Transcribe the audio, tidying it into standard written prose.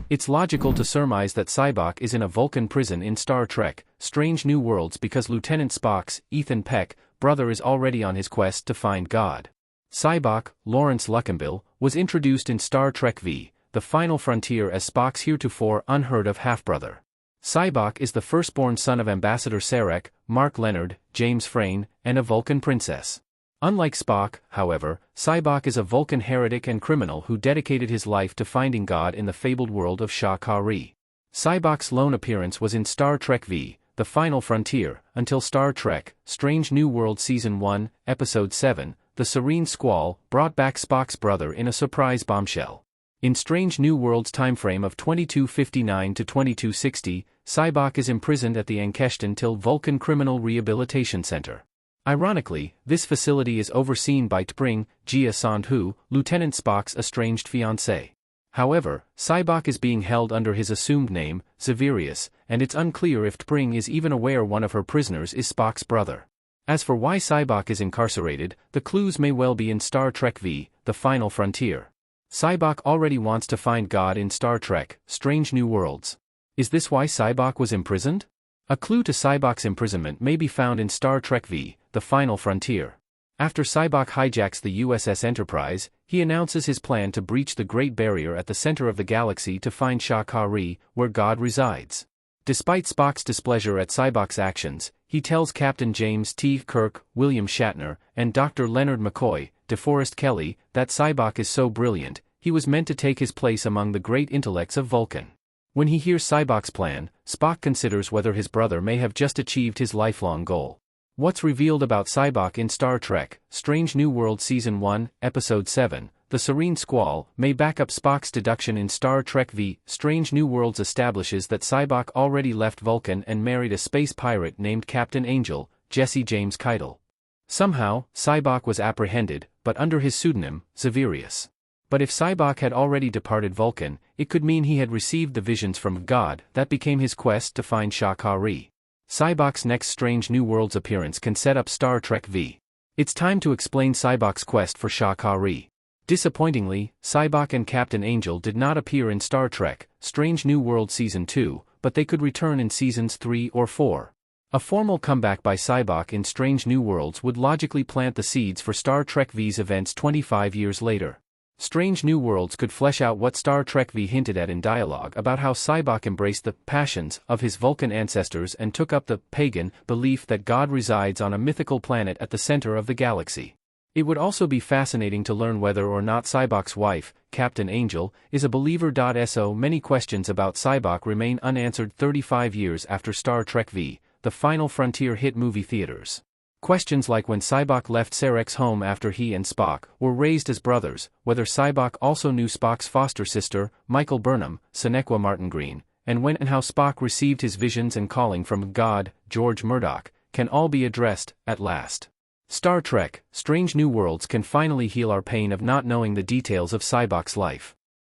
It's logical to surmise that Spock is in a Vulcan prison in Star Trek: Strange New Worlds because Lieutenant Spock's, Ethan Peck, brother is already on his quest to find God. Spock, Lawrence Luckenbill, was introduced in Star Trek V, The Final Frontier as Spock's heretofore unheard-of half-brother. Spock is the firstborn son of Ambassador Sarek, Mark Leonard, James Frayne, and a Vulcan princess. Unlike Spock, however, Spock is a Vulcan heretic and criminal who dedicated his life to finding God in the fabled world of Sha-Ka-Ree. Spock's lone appearance was in Star Trek V, The Final Frontier, until Star Trek: Strange New Worlds Season 1, Episode 7, The Serene Squall, brought back Spock's brother in a surprise bombshell. In Strange New Worlds timeframe of 2259 to 2260, Spock is imprisoned at the Ankeshtan Till Vulcan Criminal Rehabilitation Center. Ironically, this facility is overseen by T'Pring, Jia Sandhu, Lieutenant Spock's estranged fiancée. However, Spock is being held under his assumed name, Xaverius, and it's unclear if T'Pring is even aware one of her prisoners is Spock's brother. As for why Spock is incarcerated, the clues may well be in Star Trek V, The Final Frontier. Spock already wants to find God in Star Trek: Strange New Worlds. Is this why Spock was imprisoned? A clue to Spock's imprisonment may be found in Star Trek V, The Final Frontier. After Spock hijacks the USS Enterprise, he announces his plan to breach the Great Barrier at the center of the galaxy to find Sha-Ka-Ree, where God resides. Despite Spock's displeasure at Spock's actions, he tells Captain James T. Kirk, William Shatner, and Dr. Leonard McCoy, DeForest Kelley, that Spock is so brilliant, he was meant to take his place among the great intellects of Vulcan. When he hears Spock's plan, Spock considers whether his brother may have just achieved his lifelong goal. What's revealed about Spock in Star Trek: Strange New Worlds Season 1, Episode 7, The Serene Squall, may back up Spock's deduction in Star Trek V. Strange New Worlds establishes that Spock already left Vulcan and married a space pirate named Captain Angel, Jesse James Keitel. Somehow, Spock was apprehended, but under his pseudonym, Xaverius. But if Spock had already departed Vulcan, it could mean he had received the visions from God that became his quest to find Sha-Ka-Ree. Spock's next Strange New Worlds appearance can set up Star Trek V. It's time to explain Spock's quest for Sha-Ka-Ree. Disappointingly, Spock and Captain Angel did not appear in Star Trek: Strange New Worlds Season 2, but they could return in Seasons 3 or 4. A formal comeback by Spock in Strange New Worlds would logically plant the seeds for Star Trek V's events 25 years later. Strange New Worlds could flesh out what Star Trek V hinted at in dialogue about how Spock embraced the passions of his Vulcan ancestors and took up the pagan belief that God resides on a mythical planet at the center of the galaxy. It would also be fascinating to learn whether or not Spock's wife, Captain Angel, is a believer. So many questions about Spock remain unanswered 35 years after Star Trek V, The Final Frontier hit movie theaters. Questions like when Spock left Sarek's home after he and Spock were raised as brothers, whether Spock also knew Spock's foster sister, Michael Burnham, Sonequa Martin Green, and when and how Spock received his visions and calling from God, George Murdoch, can all be addressed, at last. Star Trek: Strange New Worlds can finally heal our pain of not knowing the details of Spock's life.